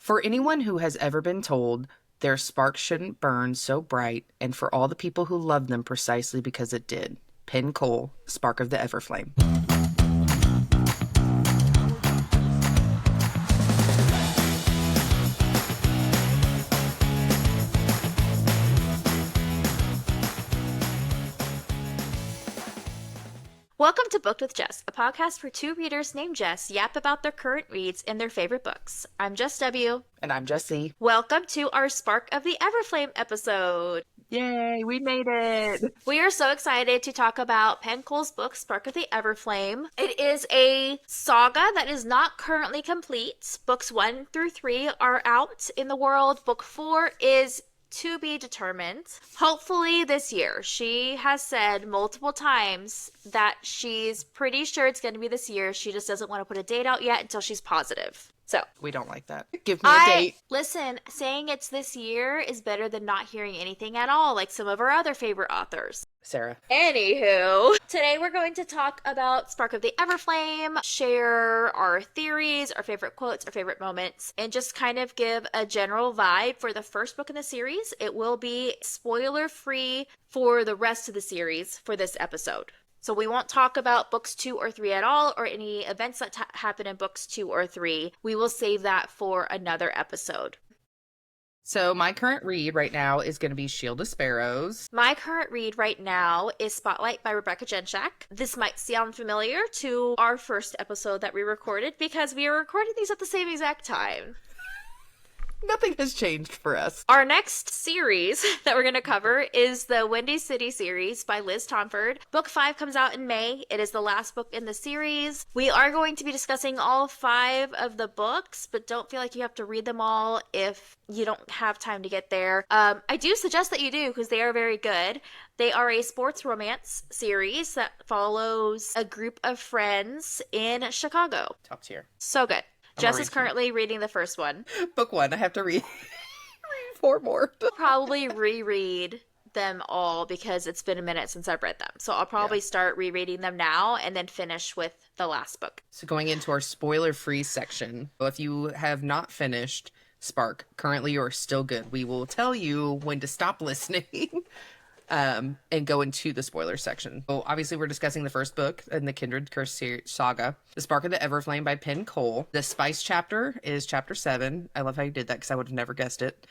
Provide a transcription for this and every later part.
For anyone who has ever been told their spark shouldn't burn so bright, and for all the people who loved them precisely because it did. Penn Cole, Spark of the Everflame. Welcome to Booked with Jess, a podcast where two readers named Jess yap about their current reads and their favorite books. I'm Jess W. And I'm Jessie. Welcome to our Spark of the Everflame episode. Yay, we made it! We are so excited to talk about Penn Cole's book, Spark of the Everflame. It is a saga that is not currently complete. Books 1 through 3 are out in the world. Book 4 is to be determined. Hopefully this year. She has said multiple times that she's pretty sure it's going to be this year. She just doesn't want to put a date out yet until she's positive. So we don't like that. Give me a date. Listen, saying it's this year is better than not hearing anything at all, like some of our other favorite authors. Sarah. Anywho, today we're going to talk about Spark of the Everflame, share our theories, our favorite quotes, our favorite moments, and just kind of give a general vibe for the first book in the series. It will be spoiler-free for the rest of the series for this episode. So we won't talk about books 2 or 3 at all, or any events that happen in books 2 or 3. We will save that for another episode. So my current read right now is going to be Shield of Sparrows. My current read right now is Spotlight by Rebecca Genshak. This might sound familiar to our first episode that we recorded because we are recording these at the same exact time. Nothing has changed for us. Our next series that we're going to cover is the Windy City series by Liz Tomford. Book 5 comes out in May. It is the last book in the series. We are going to be discussing all 5 of the books, but don't feel like you have to read them all if you don't have time to get there. I do suggest that you do because they are very good. They are a sports romance series that follows a group of friends in Chicago. Top tier. So good. Jess is currently reading the first one. Book 1. I have to read 4 more. Probably reread them all because it's been a minute since I've read them. So I'll probably start rereading them now and then finish with the last book. So going into our spoiler-free section, if you have not finished Spark, currently you're still good. We will tell you when to stop listening. And go into the spoiler section. So obviously we're discussing the first book in the Kindred Curse saga, The Spark of the Everflame by Penn Cole. The Spice chapter is chapter 7. I love how you did that because I would have never guessed it.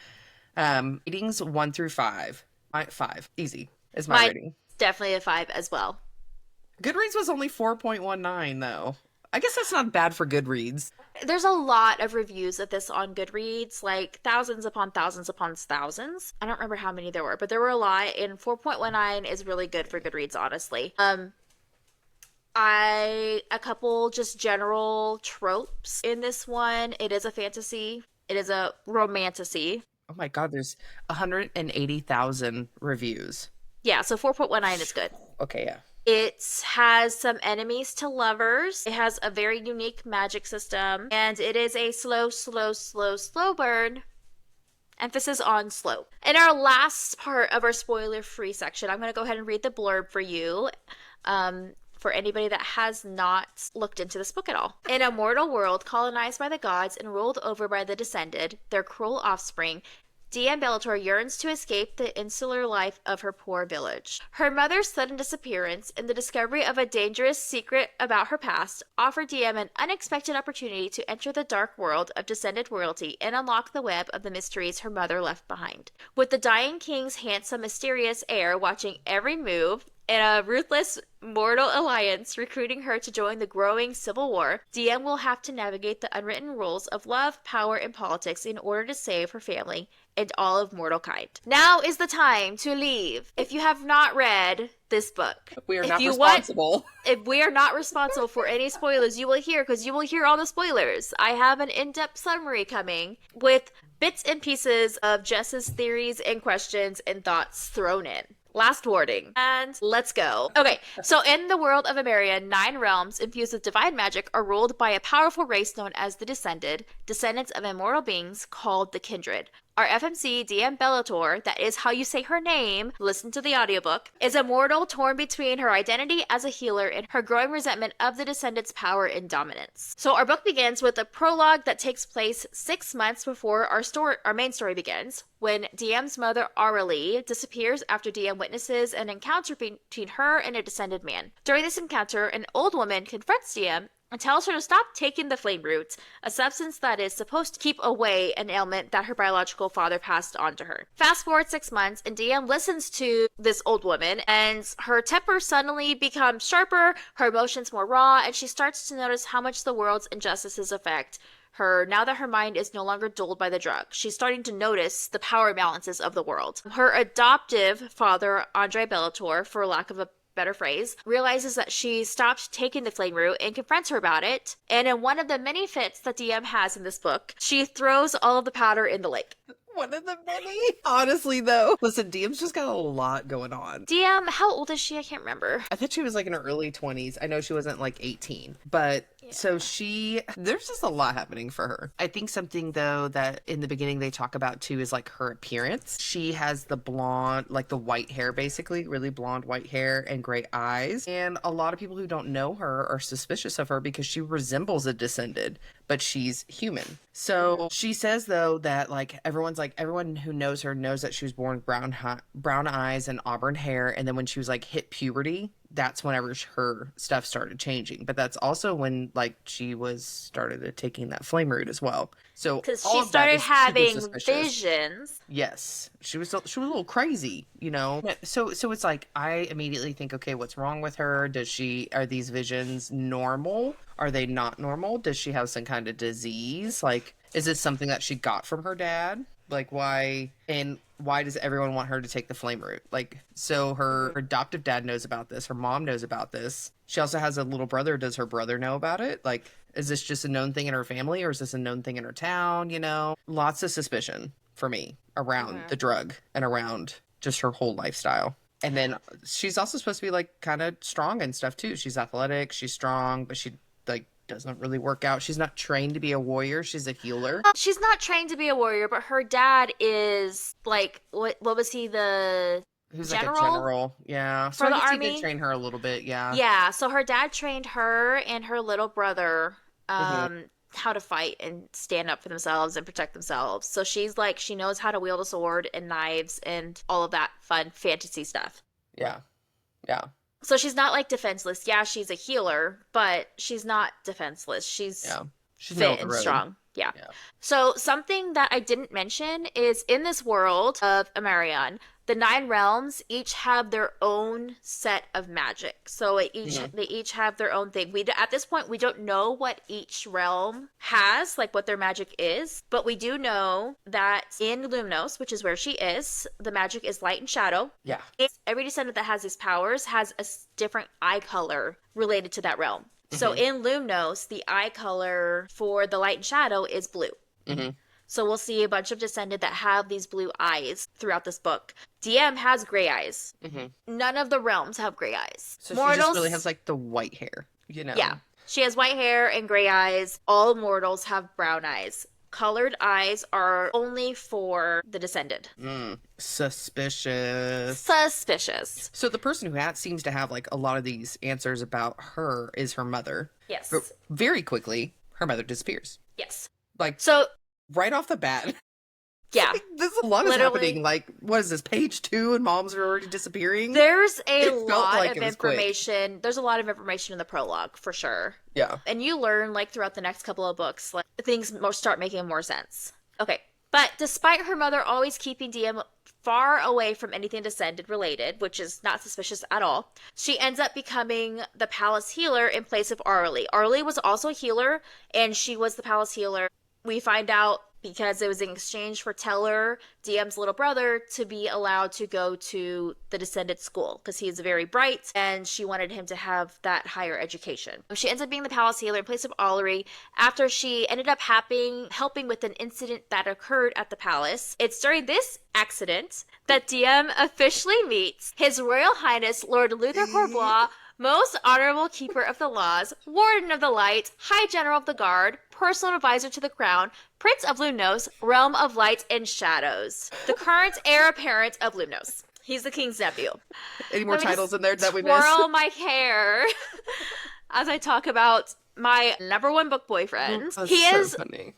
Ratings 1 through 5. 5. Easy is my rating. Definitely a 5 as well. Goodreads was only 4.19 though. I guess that's not bad for Goodreads. There's a lot of reviews of this on Goodreads, like thousands upon thousands upon thousands. I don't remember how many there were, but there were a lot, and 4.19 is really good for Goodreads, honestly. A couple just general tropes in this one. It is a fantasy. It is a romantasy. Oh my god, there's 180,000 reviews. Yeah, so 4.19 is good. Okay, yeah. It has some enemies to lovers. It has a very unique magic system. And it is a slow burn. Emphasis on slow. In our last part of our spoiler-free section, I'm going to go ahead and read the blurb for you. For anybody that has not looked into this book at all. In a mortal world colonized by the gods and ruled over by the Descended, their cruel offspring, Deanne Bellator yearns to escape the insular life of her poor village. Her mother's sudden disappearance and the discovery of a dangerous secret about her past offer Deanne an unexpected opportunity to enter the dark world of Descended royalty and unlock the web of the mysteries her mother left behind. With the dying king's handsome, mysterious heir watching every move, and a ruthless mortal alliance recruiting her to join the growing civil war, Deanne will have to navigate the unwritten rules of love, power, and politics in order to save her family and all of mortal kind. Now is the time to leave. If you have not read this book, we are not responsible. If we are not responsible for any spoilers you will hear, because you will hear all the spoilers. I have an in-depth summary coming with bits and pieces of Jess's theories and questions and thoughts thrown in. Last warning. And let's go. Okay, so in the world of Emeria, 9 realms infused with divine magic are ruled by a powerful race known as the Descended, descendants of immortal beings called the Kindred. Our FMC, DM Bellator, that is how you say her name, listen to the audiobook, is a mortal torn between her identity as a healer and her growing resentment of the Descendants' power and dominance. So our book begins with a prologue that takes place 6 months before our main story begins, when DM's mother, Aurelie, disappears after DM witnesses an encounter between her and a descended man. During this encounter, an old woman confronts DM and tells her to stop taking the flame root, a substance that is supposed to keep away an ailment that her biological father passed on to her. Fast forward 6 months, and DM listens to this old woman, and her temper suddenly becomes sharper, her emotions more raw, and she starts to notice how much the world's injustices affect her now that her mind is no longer dulled by the drug. She's starting to notice the power imbalances of the world. Her adoptive father, Andre Bellator, for lack of a better phrase, realizes that she stopped taking the flame root and confronts her about it. And in one of the many fits that DM has in this book, she throws all of the powder in the lake. One of the many. Honestly, though. Listen, DM's just got a lot going on. DM, how old is she? I can't remember. I think she was like in her early 20s. I know she wasn't like 18. But so there's just a lot happening for her. I think something, though, that in the beginning they talk about, too, is like her appearance. She has the blonde, like the white hair, basically, really blonde white hair and gray eyes. And a lot of people who don't know her are suspicious of her because she resembles a descended, but she's human. So she says, though, that like everyone who knows her knows that she was born brown eyes and auburn hair. And then when she was like hit puberty, that's whenever her stuff started changing. But that's also when like she started taking that flame root as well. So because she started having visions. Yes, she was a little crazy, you know. So it's like I immediately think, okay, what's wrong with her? Are these visions normal? Are they not normal? Does she have some kind of disease? Like, is this something that she got from her dad? Like, why does everyone want her to take the flame root? Like, so her adoptive dad knows about this. Her mom knows about this. She also has a little brother. Does her brother know about it? Like, is this just a known thing in her family, or is this a known thing in her town? You know, lots of suspicion for me around the drug and around just her whole lifestyle. And then she's also supposed to be like kind of strong and stuff too. She's athletic, she's strong, but she like doesn't really work out. She's not trained to be a warrior. She's a healer. She's not trained to be a warrior, but her dad is like what was he, the Who's general? Like a general, yeah. For the army. He did train her a little bit, yeah. Yeah, so her dad trained her and her little brother how to fight and stand up for themselves and protect themselves. So she's like, she knows how to wield a sword and knives and all of that fun fantasy stuff. Yeah. Yeah. So she's not like defenseless. Yeah, she's a healer, but she's not defenseless. She's fit and strong. Yeah. So something that I didn't mention is in this world of Amerion, the 9 realms each have their own set of magic. So they each have their own thing. At this point, we don't know what each realm has, like what their magic is, but we do know that in Lumnos, which is where she is, the magic is light and shadow. Yeah. Every descendant that has these powers has a different eye color related to that realm. So in Lumnos, the eye color for the light and shadow is blue. So we'll see a bunch of descended that have these blue eyes throughout this book. DM has gray eyes. None of the realms have gray eyes. So she just really has like the white hair, you know? Yeah. She has white hair and gray eyes. All mortals have brown eyes. Colored eyes are only for the descended. Suspicious. So the person who seems to have like a lot of these answers about her is her mother. Yes. But very quickly, her mother disappears. Yes. Like, so right off the bat. Yeah. There's a lot is happening. Like, what is this, page 2 and moms are already disappearing? There's a lot of information. Quick. There's a lot of information in the prologue, for sure. Yeah. And you learn, like, throughout the next couple of books, like, things start making more sense. Okay. But despite her mother always keeping DM far away from anything descended related, which is not suspicious at all, she ends up becoming the palace healer in place of Aurelie. Aurelie was also a healer, and she was the palace healer. We find out because it was in exchange for Teller, DM's little brother, to be allowed to go to the descendant school because he is very bright and she wanted him to have that higher education. She ends up being the palace healer in place of Aurelie after she ended up helping with an incident that occurred at the palace. It's during this accident that DM officially meets His Royal Highness Lord Luther Corbois, Most honorable keeper of the laws, warden of the light, high general of the guard, personal advisor to the crown, prince of Lumnos, realm of light and shadows. The current heir apparent of Lumnos. He's the king's nephew. Any more Let me titles just in there that we missed? twirl my hair as I talk about my number one book boyfriend. That's He so is funny.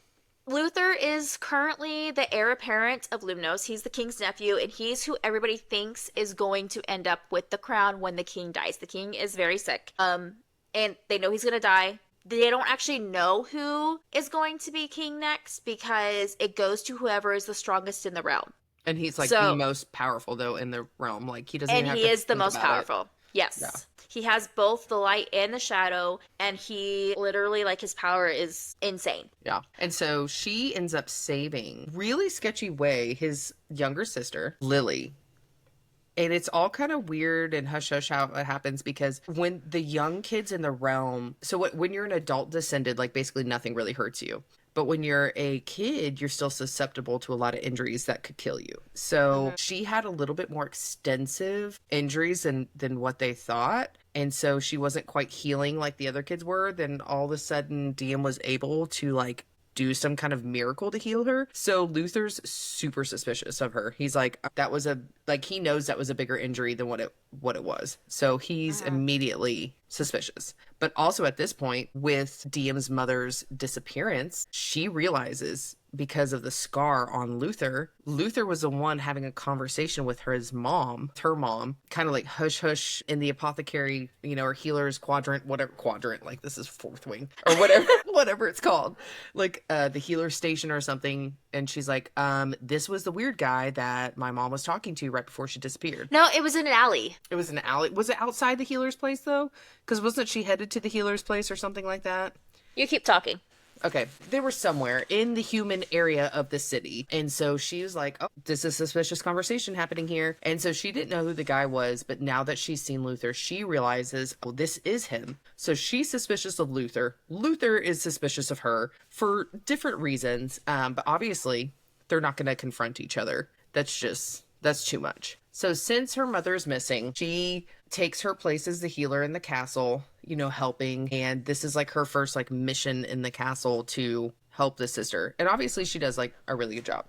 Luther is currently the heir apparent of Lumnos. He's the king's nephew, and he's who everybody thinks is going to end up with the crown when the king dies. The king is very sick. And they know he's gonna die. They don't actually know who is going to be king next because it goes to whoever is the strongest in the realm. And he's like So- the most powerful though in the realm. Like he doesn't And even have he to is the think most about it. powerful. Yes. Yeah. He has both the light and the shadow, and he literally, like, his power is insane. Yeah. And so she ends up saving, really sketchy way, his younger sister, Lily. And it's all kind of weird and hush hush how it happens because when the young kids in the realm, so when you're an adult descended, like basically nothing really hurts you. But when you're a kid, you're still susceptible to a lot of injuries that could kill you. So she had a little bit more extensive injuries than what they thought. And so she wasn't quite healing like the other kids were. Then all of a sudden, DM was able to like do some kind of miracle to heal her. So Luther's super suspicious of her. He's like, that was he knows that was a bigger injury than what it was. So he's immediately suspicious. But also at this point, with DM's mother's disappearance, she realizes because of the scar on Luther was the one having a conversation with her mom, kind of like hush hush in the apothecary, or healer's quadrant, like this is fourth wing or whatever, whatever it's called, like the healer station or something. And she's like, this was the weird guy that my mom was talking to right before she disappeared. No, it was in an alley. It was an alley. Was it outside the healer's place though? Because wasn't she headed to the healer's place or something like that? You keep talking. Okay, they were somewhere in the human area of the city. And so she was like, oh, this is a suspicious conversation happening here. And so she didn't know who the guy was, but now that she's seen Luther, she realizes, oh, this is him. So she's suspicious of Luther. Luther is suspicious of her for different reasons. But obviously, they're not going to confront each other. That's too much. So since her mother is missing, she takes her place as the healer in the castle, helping. And this is like her first like mission in the castle to help the sister. And obviously she does like a really good job.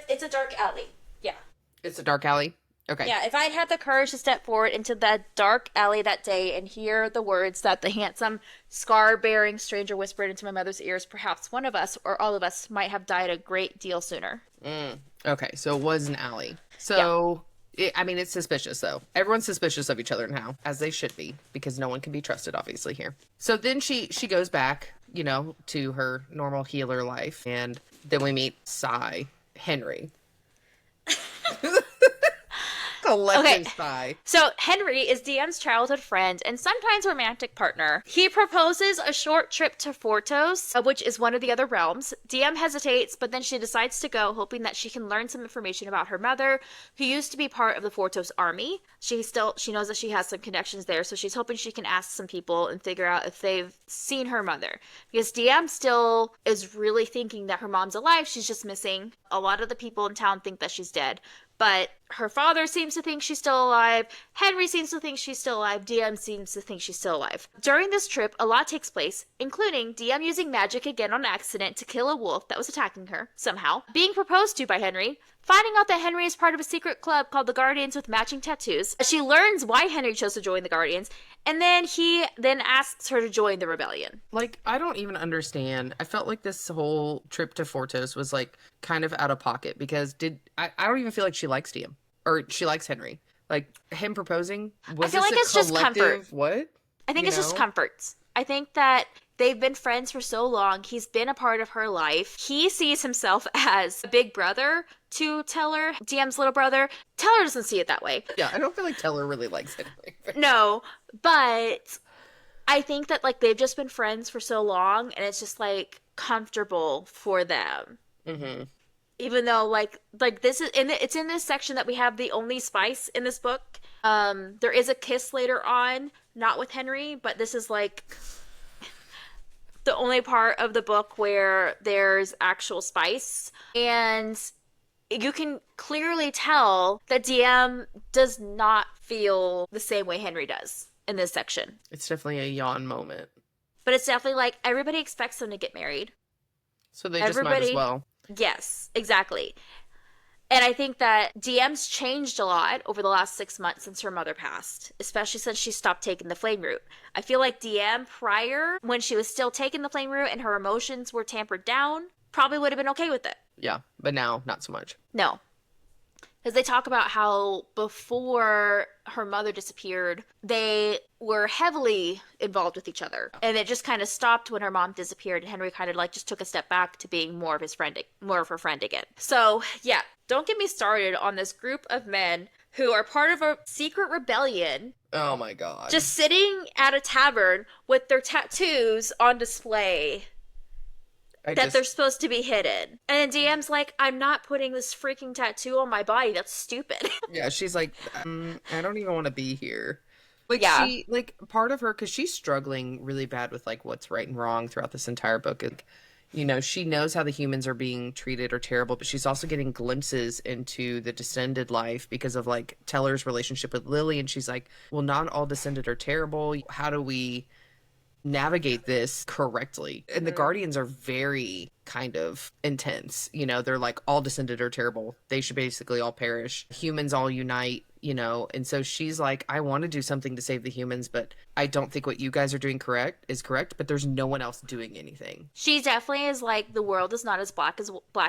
It's a dark alley. Yeah. It's a dark alley? Okay. Yeah, if I'd had the courage to step forward into that dark alley that day and hear the words that the handsome, scar-bearing stranger whispered into my mother's ears, perhaps one of us or all of us might have died a great deal sooner. Okay, so it was an alley. So... it's suspicious, though. Everyone's suspicious of each other now, as they should be, because no one can be trusted, obviously, here. So then she goes back, to her normal healer life, and then we meet Henry. Collective sigh. So Henry is DM's childhood friend and sometimes romantic partner. He proposes a short trip to Fortos, which is one of the other realms. DM hesitates, but then she decides to go, hoping that she can learn some information about her mother, who used to be part of the Fortos army. She knows that she has some connections there, so she's hoping she can ask some people and figure out if they've seen her mother. Because DM still is really thinking that her mom's alive, she's just missing. A lot of the people in town think that she's dead. But her father seems to think she's still alive. Henry seems to think she's still alive. DM seems to think she's still alive. During this trip, a lot takes place, including DM using magic again on accident to kill a wolf that was attacking her, somehow, being proposed to by Henry, finding out that Henry is part of a secret club called the Guardians with matching tattoos. She learns why Henry chose to join the Guardians, and then he asks her to join the rebellion. Like, I don't even understand. I felt like this whole trip to Fortos was like kind of out of pocket because I don't even feel like she likes DM or she likes Henry. Like him proposing was I feel this like a it's just comfort. What? I think it's just comforts. I think that they've been friends for so long. He's been a part of her life. He sees himself as a big brother to Teller, DM's little brother. Teller doesn't see it that way. Yeah, I don't feel like Teller really likes Henry. No, but I think that like they've just been friends for so long and it's just like comfortable for them. Mm-hmm. Even though like this is it's in this section that we have the only spice in this book. There is a kiss later on, not with Henry, but this is like the only part of the book where there's actual spice. And you can clearly tell that DM does not feel the same way Henry does. in this section. It's definitely a yawn moment. But it's definitely like everybody expects them to get married. So they just might as Everybody, well. yes, exactly. And I think that DM's changed a lot over the last 6 months since her mother passed, especially since she stopped taking the flame route. I feel like DM prior, when she was still taking the flame route and her emotions were tampered down, probably would have been okay with it. Yeah, but now not so much. No, because they talk about how before her mother disappeared, they were heavily involved with each other. And it just kind of stopped when her mom disappeared, and Henry kind of like just took a step back to being more of his friend, more of her friend again. So, yeah, don't get me started on this group of men who are part of a secret rebellion, Oh my god. just sitting at a tavern with their tattoos on display they're supposed to be hidden. And DM's like, I'm not putting this freaking tattoo on my body. That's stupid. Yeah, she's like, I don't even want to be here. Like, Yeah. she, like, part of her, because she's struggling really bad with, like, what's right and wrong throughout this entire book. And, you know, she knows how the humans are being treated or terrible, but she's also getting glimpses into the descended life because of, like, Teller's relationship with Lily. And she's like, well, not all descended are terrible. How do we navigate this correctly? And the Guardians are very kind of intense. You know, they're like, all descended are terrible. They should basically all perish. Humans all unite, you know. And so she's like, I want to do something to save the humans, but I don't think what you guys are doing is correct, but there's no one else doing anything. She definitely is like, the world is not as black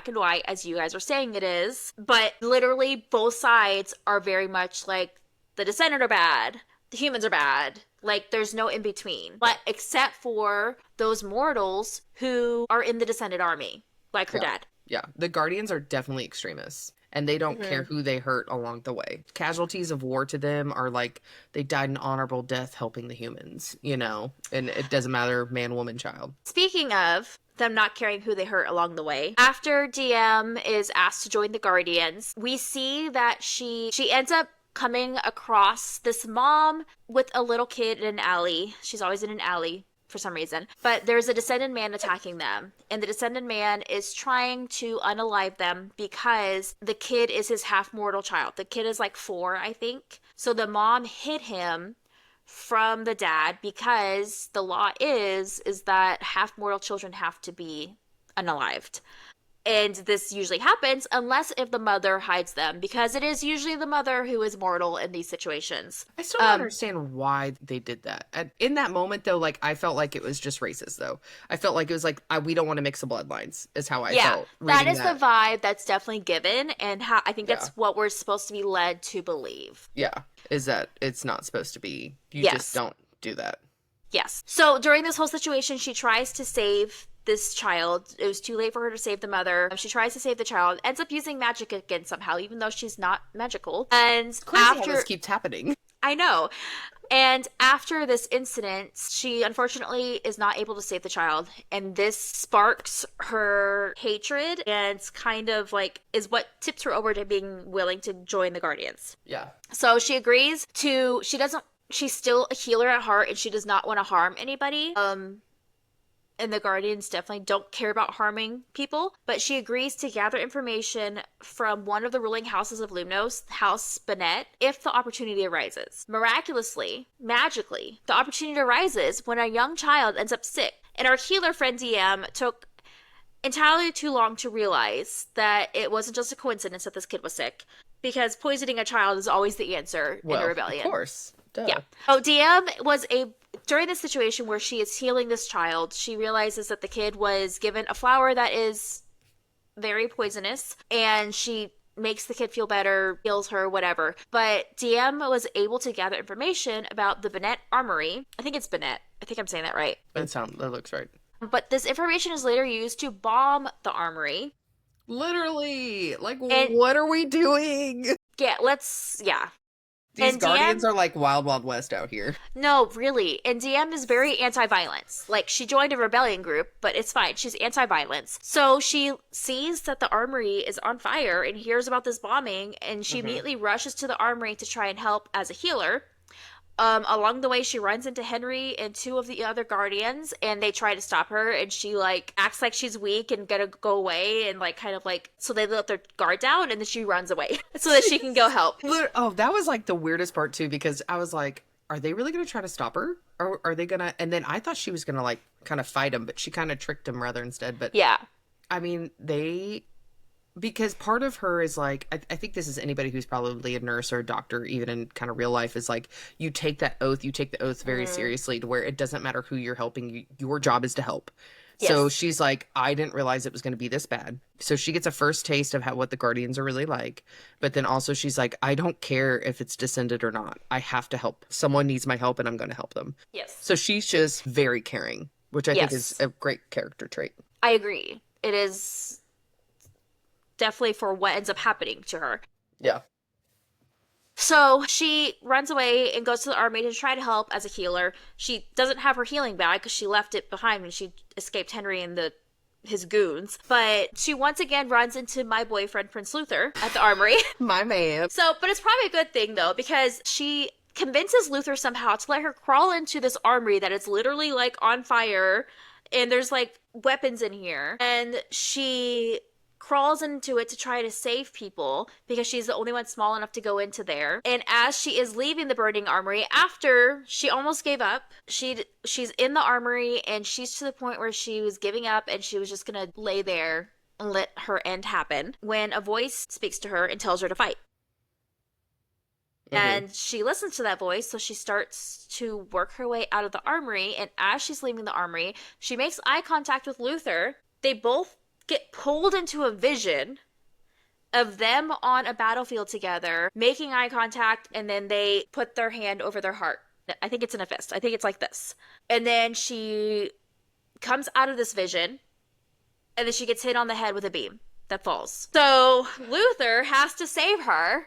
and white as you guys are saying it is. But literally both sides are very much like, the descended are bad, the humans are bad. Like, there's no in between. But except for those mortals who are in the descended army, like her dad. Yeah, the Guardians are definitely extremists, and they don't care who they hurt along the way. Casualties of war to them are like, they died an honorable death helping the humans, you know? And it doesn't matter, man, woman, child. Speaking of them not caring who they hurt along the way, after DM is asked to join the Guardians, we see that she ends up coming across this mom with a little kid in an alley. She's always in an alley for some reason. But there's a descended man attacking them. And the descended man is trying to unalive them because the kid is his half-mortal child. The kid is like 4, I think. So the mom hid him from the dad because the law is that half-mortal children have to be unalived. And this usually happens unless if the mother hides them, because it is usually the mother who is mortal in these situations. I still don't understand why they did that. In that moment, though, like, I felt like it was just racist, though. I felt like it was like, we don't want to mix the bloodlines, is how I felt. That is the vibe that's definitely given, and how I think that's what we're supposed to be led to believe. Yeah, is that it's not supposed to be. You just don't do that. Yes. So during this whole situation, she tries to save this child. It was too late for her to save the mother. She tries to save the child, ends up using magic again somehow, even though she's not magical. And crazy after how this keeps happening. I know. And after this incident, she unfortunately is not able to save the child. And this sparks her hatred and kind of like is what tips her over to being willing to join the Guardians. Yeah. So she agrees to, she's still a healer at heart and she does not want to harm anybody. And the Guardians definitely don't care about harming people, but she agrees to gather information from one of the ruling houses of Lumnos, House Bennett, if the opportunity arises. Miraculously, magically, the opportunity arises when a young child ends up sick, and our healer friend DM took entirely too long to realize that it wasn't just a coincidence that this kid was sick, because poisoning a child is always the answer in a rebellion. Of course. Duh. Yeah. Oh, DM was during this situation where she is healing this child, she realizes that the kid was given a flower that is very poisonous, and she makes the kid feel better, heals her, whatever. But DM was able to gather information about the Bennett Armory. I think it's Bennett. I think I'm saying that right. That looks right. But this information is later used to bomb the armory. Literally. Like, what are we doing? Yeah. These and Guardians DM, are like Wild Wild West out here. No, really. And DM is very anti-violence. Like, she joined a rebellion group, but it's fine. She's anti-violence. So she sees that the armory is on fire and hears about this bombing, and she immediately rushes to the armory to try and help as a healer. Along the way, she runs into Henry and 2 of the other Guardians, and they try to stop her, and she, like, acts like she's weak and gonna go away, and, like, kind of, like, so they let their guard down, and then she runs away so that she can go help. Oh, that was, like, the weirdest part, too, because I was like, are they really going to try to stop her? Or are they going to, and then I thought she was going to like kind of fight him, but she kind of tricked him rather instead. But Yeah. I mean, because part of her is like, I think this is anybody who's probably a nurse or a doctor, even in kind of real life, is like, you take the oath very seriously to where it doesn't matter who you're helping, your job is to help. So Yes. she's like, I didn't realize it was going to be this bad. So she gets a first taste of what the Guardians are really like. But then also she's like, I don't care if it's descended or not. I have to help. Someone needs my help and I'm going to help them. Yes. So she's just very caring, which I think is Yes. a great character trait. I agree. It is definitely for what ends up happening to her. Yeah. So she runs away and goes to the army to try to help as a healer. She doesn't have her healing bag because she left it behind when she escaped Henry and his goons. But she once again runs into my boyfriend, Prince Luther, at the armory. My man. So, but it's probably a good thing though, because she convinces Luther somehow to let her crawl into this armory that is literally like on fire and there's like weapons in here. And she crawls into it to try to save people because she's the only one small enough to go into there. And as she is leaving the burning armory, after she almost gave up, she's in the armory and she's to the point where she was giving up and she was just gonna lay there and let her end happen when a voice speaks to her and tells her to fight. And she listens to that voice, so she starts to work her way out of the armory. And as she's leaving the armory, she makes eye contact with Luther. They both get pulled into a vision of them on a battlefield together, making eye contact, and then they put their hand over their heart. I think it's in a fist. I think it's like this. And then she comes out of this vision, and then she gets hit on the head with a beam that falls. So Luther has to save her.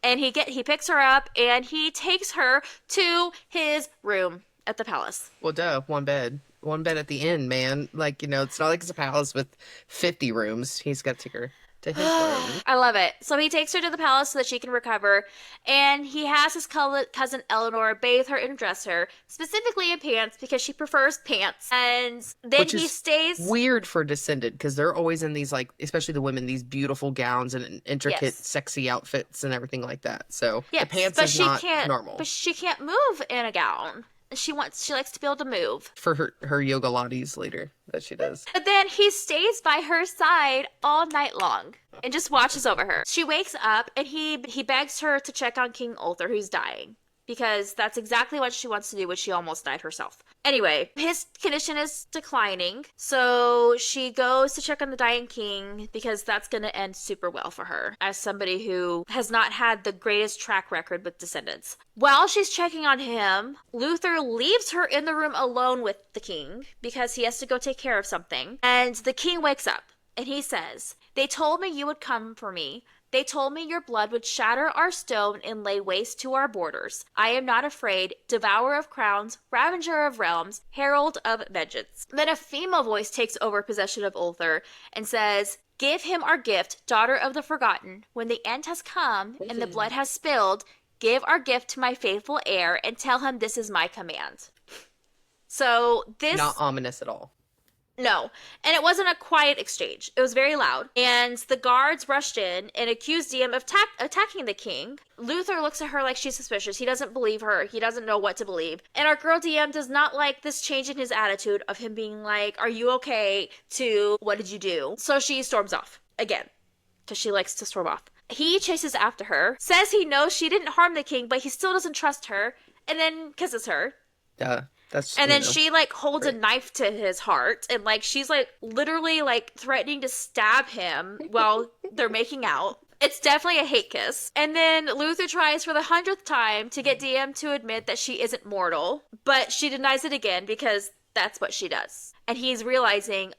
And he picks her up and he takes her to his room at the palace. Well, duh, one bed. One bed at the inn, man. Like, it's not like it's a palace with 50 rooms. He's got to take her to his room. I love it. So he takes her to the palace so that she can recover. And he has his cousin Eleanor bathe her and dress her, specifically in pants because she prefers pants. And then Which he is stays. weird for Descended because they're always in these, like, especially the women, these beautiful gowns and intricate, Yes. sexy outfits and everything like that. So Yes, the pants but is she not can't, normal. But she can't move in a gown. She likes to be able to move. For her yoga lattes later that she does. But then he stays by her side all night long and just watches over her. She wakes up and he begs her to check on King Ulthar, who's dying, because that's exactly what she wants to do when she almost died herself. Anyway, his condition is declining, so she goes to check on the dying king because that's going to end super well for her as somebody who has not had the greatest track record with descendants. While she's checking on him, Luther leaves her in the room alone with the king because he has to go take care of something. And the king wakes up and he says, "They told me you would come for me. They told me your blood would shatter our stone and lay waste to our borders. I am not afraid, devourer of crowns, ravager of realms, herald of vengeance." Then a female voice takes over possession of Ulthar and says, "Give him our gift, daughter of the forgotten. When the end has come and the blood has spilled, give our gift to my faithful heir and tell him this is my command." So this... Not ominous at all. No. And it wasn't a quiet exchange. It was very loud. And the guards rushed in and accused Diem of attacking the king. Luther looks at her like she's suspicious. He doesn't believe her. He doesn't know what to believe. And our girl Diem does not like this change in his attitude of him being like, "Are you okay?" to "What did you do?" So she storms off again because she likes to storm off. He chases after her, says he knows she didn't harm the king, but he still doesn't trust her, and then kisses her. That's, and then she like holds a knife to his heart and like she's like literally like threatening to stab him while they're making out. It's definitely a hate kiss. And then Luther tries for the 100th time to get Diem to admit that she isn't mortal, but she denies it again because that's what she does. And he's realizing,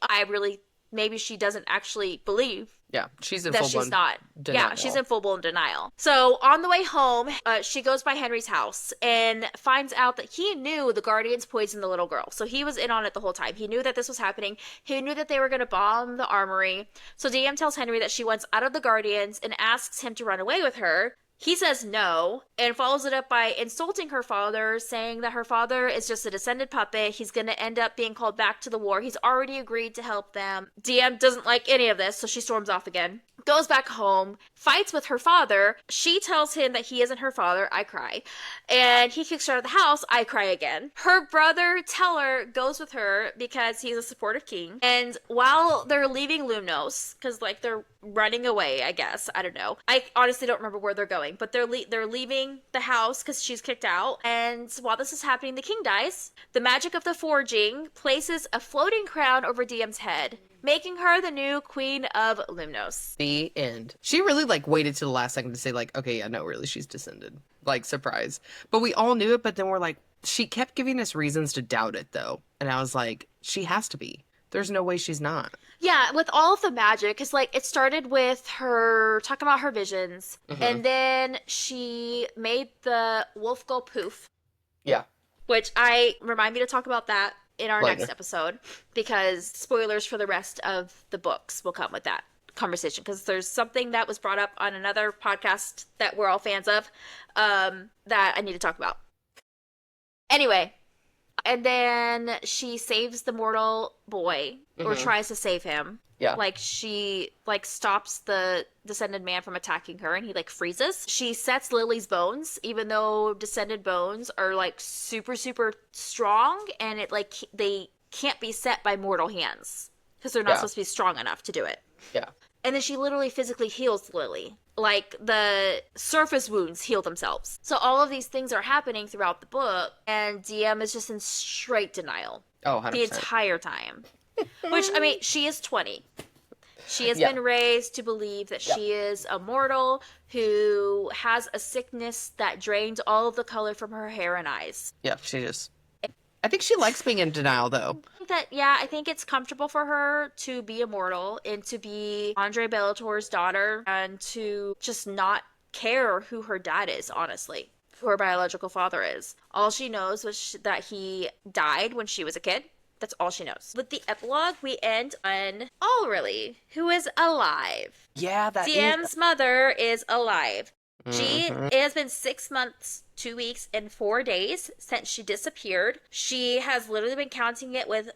maybe she doesn't actually believe she's in that full she's not. denial. Yeah, she's in full-blown denial. So on the way home, she goes by Henry's house and finds out that he knew the Guardians poisoned the little girl. So he was in on it the whole time. He knew that this was happening. He knew that they were going to bomb the armory. So Diem tells Henry that she wants out of the Guardians and asks him to run away with her. He says no and follows it up by insulting her father, saying that her father is just a descended puppet. He's going to end up being called back to the war. He's already agreed to help them. Diem doesn't like any of this, so she storms off again. goes back home, fights with her father. She tells him that he isn't her father. I cry. And he kicks her out of the house. I cry again. Her brother, Teller, goes with her because he's a supportive king. And while they're leaving Lumnos, because like they're running away, I guess. I don't know. I honestly don't remember where they're going, but they're leaving the house because she's kicked out. And while this is happening, the king dies. The magic of the forging places a floating crown over Diem's head, making her the new queen of Lumnos. The end. She really like waited to the last second to say like, okay, yeah, no, really, she's descended. Like, surprise. But we all knew it, but then we're like, she kept giving us reasons to doubt it though. And I was like, she has to be. There's no way she's not. Yeah, with all of the magic, because like it started with her talking about her visions, and then she made the wolf go poof. Yeah. Which I remind me to talk about that in our Later. next episode, because spoilers for the rest of the books will come with that conversation, because there's something that was brought up on another podcast that we're all fans of, that I need to talk about. Anyway, and then she saves the mortal boy, or tries to save him. Yeah. Like she like stops the descended man from attacking her, and he like freezes. She sets Lily's bones, even though descended bones are like super super strong, and it like they can't be set by mortal hands because they're not supposed to be strong enough to do it. Yeah. And then she literally physically heals Lily. Like, the surface wounds heal themselves. So all of these things are happening throughout the book, and DM is just in straight denial. Oh, 100%. The entire time. Which, I mean, she is 20. She has been raised to believe that she is a mortal who has a sickness that drains all of the color from her hair and eyes. Yeah, she just... I think she likes being in denial, though. I think it's comfortable for her to be immortal and to be Andre Bellator's daughter and to just not care who her dad is, honestly, who her biological father is. All she knows was that he died when she was a kid. That's all she knows. With the epilogue, we end on Allreally, who is alive. Yeah, that Diem's mother is alive. It has been 6 months, 2 weeks, and 4 days since she disappeared. She has literally been counting it with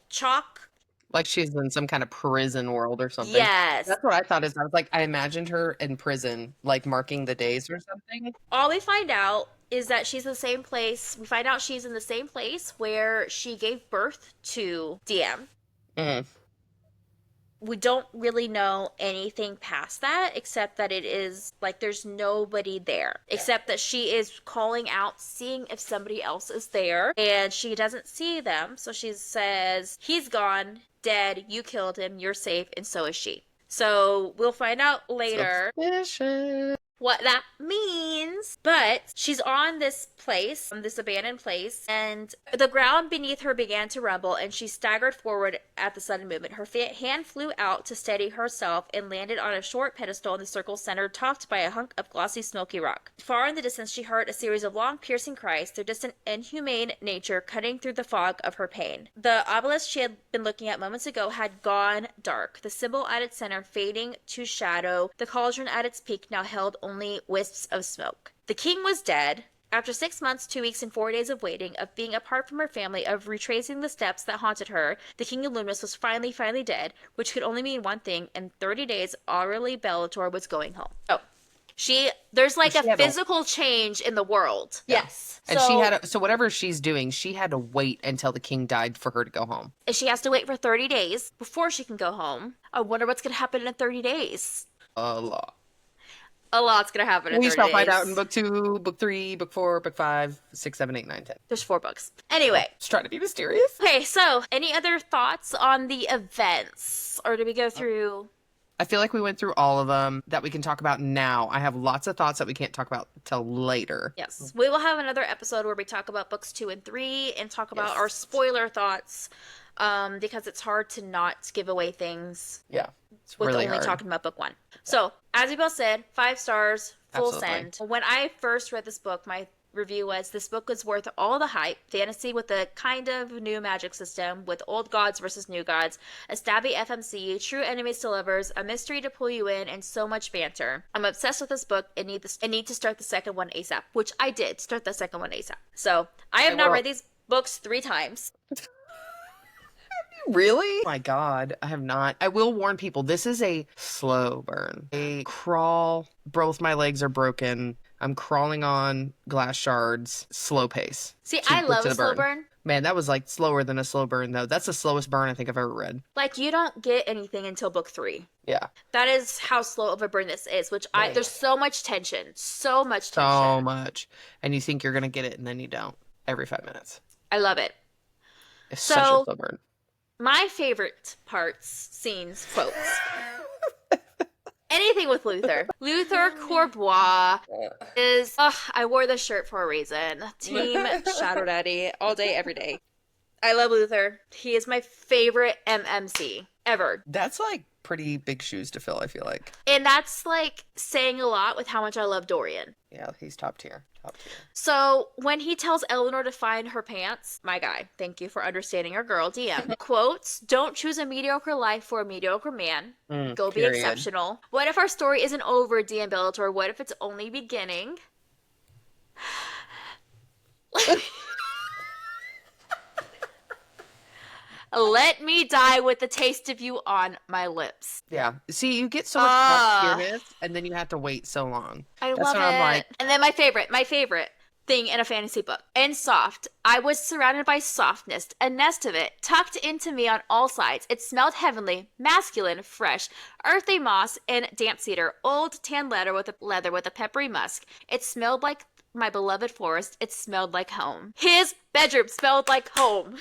chalk. Like she's in some kind of prison world or something. Yes. That's what I thought is I was like, I imagined her in prison, like marking the days or something. All we find out is that she's in the same place. We find out she's in the same place where she gave birth to Diem. We don't really know anything past that, except that it is like there's nobody there, except that she is calling out, seeing if somebody else is there, and she doesn't see them. So she says, he's gone, dead, you killed him, you're safe, and so is she. So we'll find out later what that means. But she's on this place, this abandoned place, and the ground beneath her began to rumble, and she staggered forward at the sudden movement. Her hand flew out to steady herself and landed on a short pedestal in the circle's center, topped by a hunk of glossy, smoky rock. Far in the distance, she heard a series of long, piercing cries, their distant, inhumane nature cutting through the fog of her pain. The obelisk she had been looking at moments ago had gone dark, the symbol at its center fading to shadow. The cauldron at its peak now held only wisps of smoke. The king was dead. After 6 months, 2 weeks, and 4 days of waiting, of being apart from her family, of retracing the steps that haunted her, the king of Lumos was finally dead, which could only mean one thing. In 30 days, Aurelie Bellator was going home. Oh. There's like a physical change in the world. Yeah. Yes. And so whatever she's doing, she had to wait until the king died for her to go home. And she has to wait for 30 days before she can go home. I wonder what's going to happen in 30 days. A lot. A lot's going to happen in 30 days. We shall find out in book 2, book 3, book 4, book 5, 6, 7, 8, 9, 10. There's 4 books. Anyway. Just trying to be mysterious. Okay, so any other thoughts on the events? Or did we go through... I feel like we went through all of them that we can talk about now. I have lots of thoughts that we can't talk about till later. Yes. We will have another episode where we talk about books 2 and 3 and talk about our spoiler thoughts, because it's hard to not give away things. Yeah. It's with really only hard. talking about book 1. So, as we both said, 5 stars, full Absolutely. send. When I first read this book, my review was, this book was worth all the hype. Fantasy with a kind of new magic system, with old gods versus new gods, a stabby FMC, true enemies to lovers, a mystery to pull you in, and so much banter. I'm obsessed with this book and need to start the second one ASAP, which I did start the second one ASAP. So, I have now read these books 3 times. Really? Oh my God, I have not. I will warn people, this is a slow burn. A crawl. Both my legs are broken. I'm crawling on glass shards. Slow pace See, to I get love to a the slow burn. burn. Man, that was like slower than a slow burn though. That's the slowest burn I think I've ever read. Like, you don't get anything until book 3. Yeah. That is how slow of a burn this is, which Man. there's so much tension. So much So tension. much. And you think you're gonna get it and then you don't. Every 5 minutes. I love it. It's such a So, slow burn. my favorite parts, scenes, quotes. Anything with Luther. Luther Courbois is, I wore this shirt for a reason. Team Shadow Daddy, all day, every day. I love Luther. He is my favorite MMC ever. That's like pretty big shoes to fill, I feel like. And that's like saying a lot with how much I love Dorian. Yeah, he's top tier. Top tier. So when he tells Eleanor to find her pants, my guy, thank you for understanding our girl, DM. Quotes, don't choose a mediocre life for a mediocre man. Go be Period. exceptional. What if our story isn't over, DM Bellator? What if it's only beginning? Let me die with the taste of you on my lips. Yeah. See, you get so much top tierness, and then you have to wait so long. I That's love what it. I'm like. And then my favorite thing in a fantasy book. And soft. I was surrounded by softness, a nest of it, tucked into me on all sides. It smelled heavenly, masculine, fresh, earthy moss and damp cedar, old tan leather with a peppery musk. It smelled like my beloved forest. It smelled like home. His bedroom smelled like home.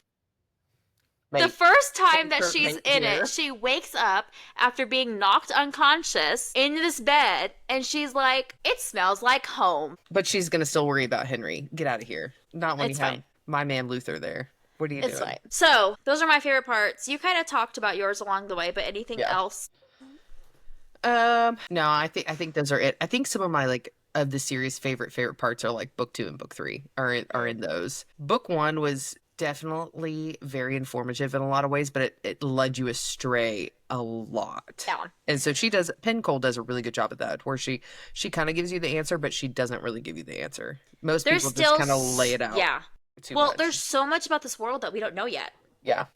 The first time that she's in it, she wakes up after being knocked unconscious in this bed, and she's like, it smells like home. But she's going to still worry about Henry. Get out of here. Not when It's you have fine. my man Luther there. What are you It's doing? fine. So, those are my favorite parts. You kind of talked about yours along the way, but anything else? No, I think those are it. I think some of my like of the series favorite parts are like book 2 and book 3 are in those. Book 1 was definitely very informative in a lot of ways, but it led you astray a lot. Down. And so Penn Cole does a really good job at that, where she kind of gives you the answer, but she doesn't really give you the answer. Most people just kind of lay it out. Yeah. Too much. There's so much about this world that we don't know yet. Yeah.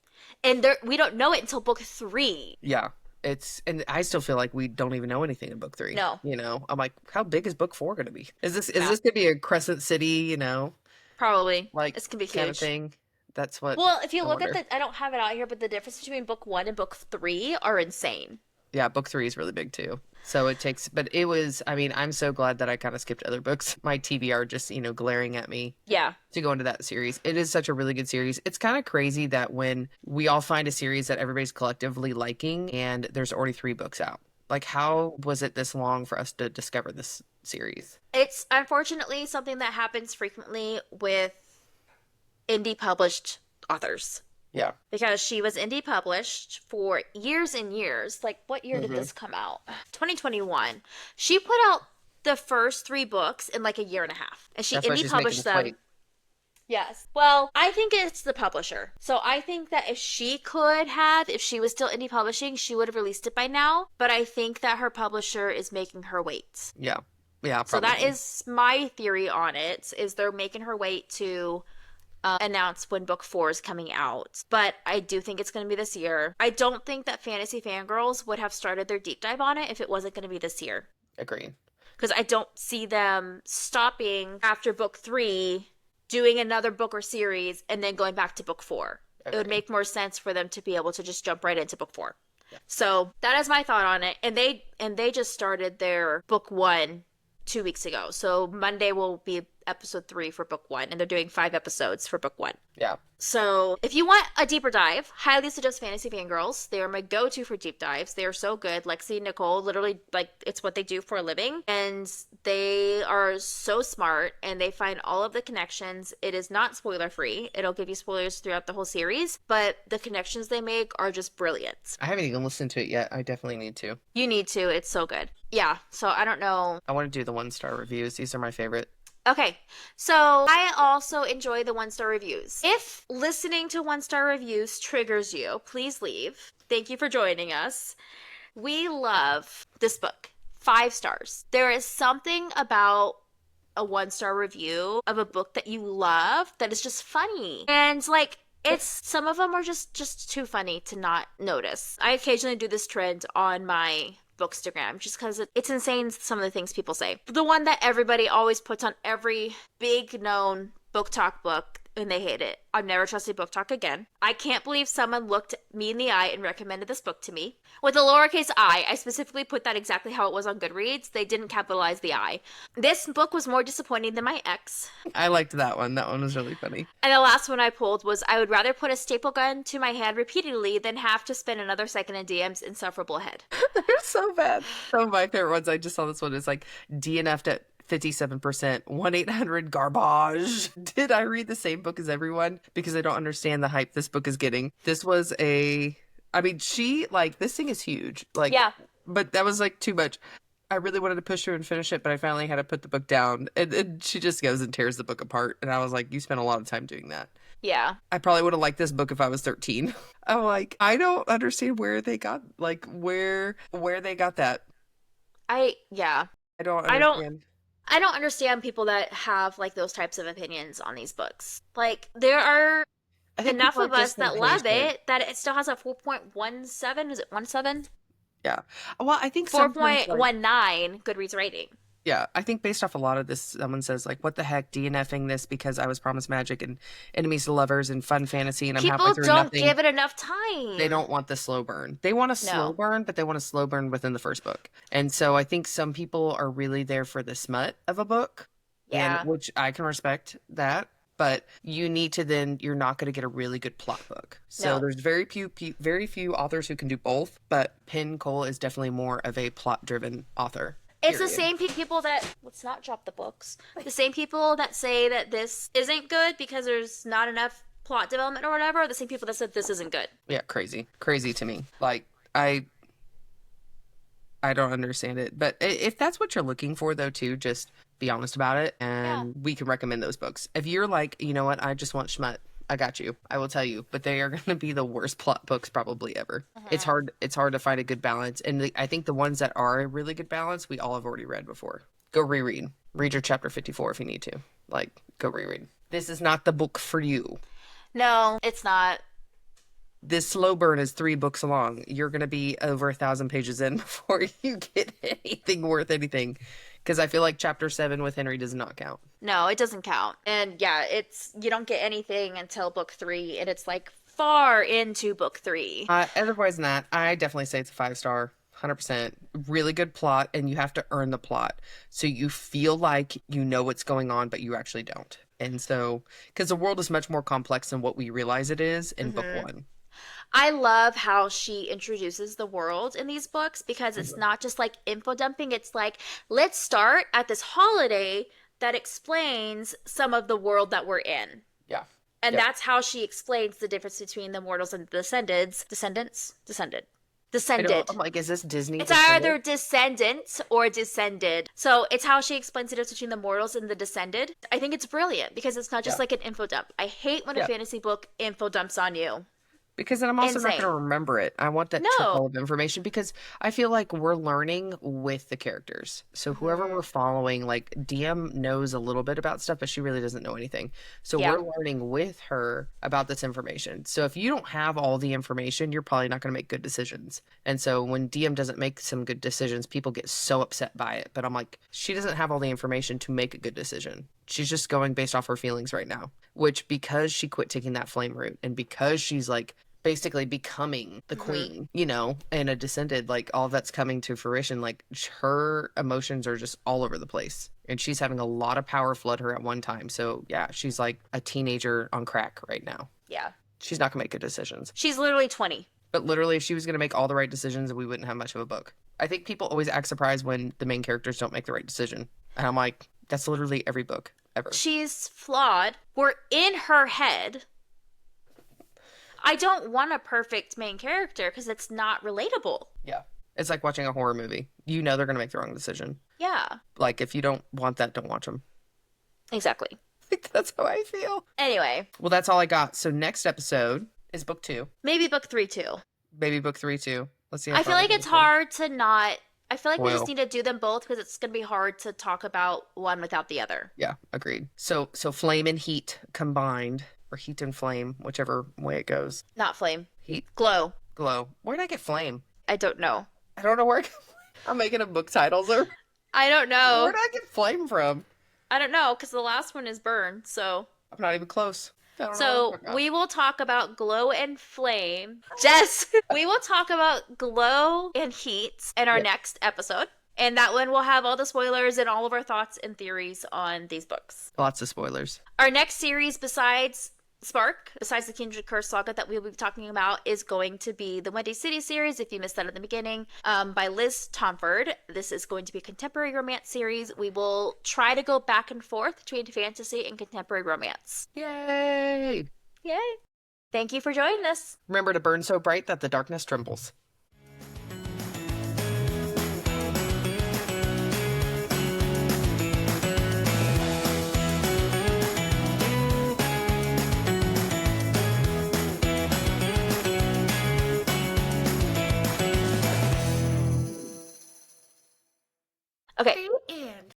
And we don't know it until book 3. Yeah. And I still feel like we don't even know anything in book 3. No. You know, I'm like, how big is book 4 going to be? Is this going to be a Crescent City, you know? Probably. Like, it's going to be kind huge. of thing. That's what. Well, if you I look wonder. at I don't have it out here, but the difference between book 1 and book 3 are insane. Yeah, book 3 is really big too. So I'm so glad that I kind of skipped other books. My TBR just, glaring at me. Yeah. To go into that series. It is such a really good series. It's kind of crazy that when we all find a series that everybody's collectively liking and there's already 3 books out. Like, how was it this long for us to discover this series? It's unfortunately something that happens frequently with indie published authors. Yeah. Because she was indie published for years and years. Like, what year did this come out? 2021. She put out the first 3 books in like a year and a half. And she indie published them. Yes. Well, I think it's the publisher. So I think that if she was still indie publishing, she would have released it by now. But I think that her publisher is making her wait. Yeah. Yeah, probably. So that is my theory on it, is they're making her wait to announce when book 4 is coming out. But I do think it's going to be this year. I don't think that Fantasy Fangirls would have started their deep dive on it if it wasn't going to be this year. Agreed. Because I don't see them stopping after book 3, doing another book or series, and then going back to book 4. Agreed. It would make more sense for them to be able to just jump right into book 4. Yeah. So that is my thought on it. And they just started their book 1 2 weeks ago. So Monday will be episode 3 for book 1, and they're doing 5 episodes for book 1. Yeah. So if you want a deeper dive, highly suggest Fantasy Fangirls. They are my go-to for deep dives. They are so good. Lexi, Nicole, literally, like, it's what they do for a living. And they are so smart, and they find all of the connections. It is not spoiler-free. It'll give you spoilers throughout the whole series, but the connections they make are just brilliant. I haven't even listened to it yet. I definitely need to. You need to. It's so good. Yeah, so I don't know. I want to do the 1-star reviews. These are my favorite. Okay, so I also enjoy the 1-star reviews. If listening to 1-star reviews triggers you, please leave. Thank you for joining us. We love this book. 5 stars. There is something about a 1-star review of a book that you love that is just funny. And like, It's some of them are just too funny to not notice. I occasionally do this trend on my Bookstagram just because it's insane some of the things people say. The one that everybody always puts on every big known book talk book and they hate it. I've never trusted book talk again. I can't believe someone looked me in the eye and recommended this book to me. With a lowercase I specifically put that exactly how it was on Goodreads. They didn't capitalize the I. This book was more disappointing than my ex. I liked that one. That one was really funny. And the last one I pulled was I would rather put a staple gun to my hand repeatedly than have to spend another second in DM's insufferable head. They're so bad. Some of my favorite ones, I just saw this one, is like DNF'd at 57%, 1-800 garbage. Did I read the same book as everyone? Because I don't understand the hype this book is getting. This was I mean, this thing is huge. Like, yeah. But that was like too much. I really wanted to push her and finish it, but I finally had to put the book down. And she just goes and tears the book apart. And I was like, you spent a lot of time doing that. Yeah. I probably would have liked this book if I was 13. I'm like, I don't understand where they got, like, where they got that. I don't understand. I don't understand people that have like those types of opinions on these books. Like there are enough of us that love it that it still has a 4.17. Is it 17? Yeah. Well, I think 4.19 Goodreads rating. Yeah, I think based off a lot of this, someone says like, "What the heck, DNFing this because I was promised magic and enemies to lovers and fun fantasy, and I'm halfway through nothing." People don't give it enough time. They don't want the slow burn. They want a slow burn, but they want a slow burn within the first book. And so I think some people are really there for the smut of a book, which I can respect that. But you need to you're not going to get a really good plot book. So there's very few authors who can do both. But Penn Cole is definitely more of a plot-driven author. It's the same people that, let's not drop the books, the same people that say that this isn't good because there's not enough plot development or whatever, are the same people that said this isn't good. Yeah, crazy to me. Like, I don't understand it. But if that's what you're looking for, though, too, just be honest about it, and we can recommend those books. If you're like, you know what, I just want schmut, I got you. I will tell you, but they are going to be the worst plot books probably ever. It's hard to find a good balance, and I think the ones that are a really good balance, we all have already read before. Go reread. Read your chapter 54 if you need to. Like, go reread. This is not the book for you. No, it's not. This slow burn is 3 books long. You're going to be over 1,000 pages in before you get anything worth anything. Because I feel like chapter 7 with Henry does not count. No, it doesn't count. And yeah, you don't get anything until book 3, and it's like far into book 3. Otherwise than that, I definitely say it's a 5-star. 100%. Really good plot, and you have to earn the plot. So you feel like you know what's going on, but you actually don't. And so, because the world is much more complex than what we realize it is in book 1. I love how she introduces the world in these books because it's not just like info dumping. It's like, let's start at this holiday that explains some of the world that we're in. Yeah. And that's how she explains the difference between the mortals and the descended. I'm like, is this Disney? It's either descendants or descended. So it's how she explains the difference between the mortals and the descended. I think it's brilliant because it's not just like an info dump. I hate when a fantasy book info dumps on you. Because then I'm also not going to remember it. I want that trickle of information because I feel like we're learning with the characters. So whoever we're following, like DM knows a little bit about stuff, but she really doesn't know anything. So we're learning with her about this information. So if you don't have all the information, you're probably not going to make good decisions. And so when DM doesn't make some good decisions, people get so upset by it. But I'm like, she doesn't have all the information to make a good decision. She's just going based off her feelings right now, which because she quit taking that flame route and because she's like basically becoming the queen, you know, and a descended, like all that's coming to fruition, like her emotions are just all over the place and she's having a lot of power flood her at one time. So yeah, she's like a teenager on crack right now. Yeah. She's not gonna make good decisions. She's literally 20. But literally if she was gonna make all the right decisions, we wouldn't have much of a book. I think people always act surprised when the main characters don't make the right decision. And I'm like, that's literally every book ever. She's flawed. We're in her head. I don't want a perfect main character because it's not relatable. Yeah. It's like watching a horror movie. You know they're going to make the wrong decision. Yeah. Like, if you don't want that, don't watch them. Exactly. That's how I feel. Anyway. Well, that's all I got. So next episode is book 2. Maybe book 3 too. Maybe book 3 too. Let's see. I feel like it's hard to not... I feel like we just need to do them both because it's going to be hard to talk about one without the other. Yeah, agreed. So Flame and Heat combined or heat and flame, whichever way it goes. Not flame. Heat, Glow. glow. Where did I get flame? I don't know. I don't know where I get flame. I'm making up book titles. Or I don't where know. did I get flame from? I don't know, because the last one is burn, so. I'm not even close. I don't know So what I'm we will talk about glow and flame. Jess, we will talk about glow and heat in our Yep. next episode. And that one will have all the spoilers and all of our thoughts and theories on these books. Lots of spoilers. Our next series, besides Spark, besides the Kindred Curse saga that we will be talking about, is going to be the Wendy City series, if you missed that at the beginning, by Liz Tomford. This is going to be a contemporary romance series. We will try to go back and forth between fantasy and contemporary romance. Yay! Yay! Thank you for joining us. Remember to burn so bright that the darkness trembles. Okay,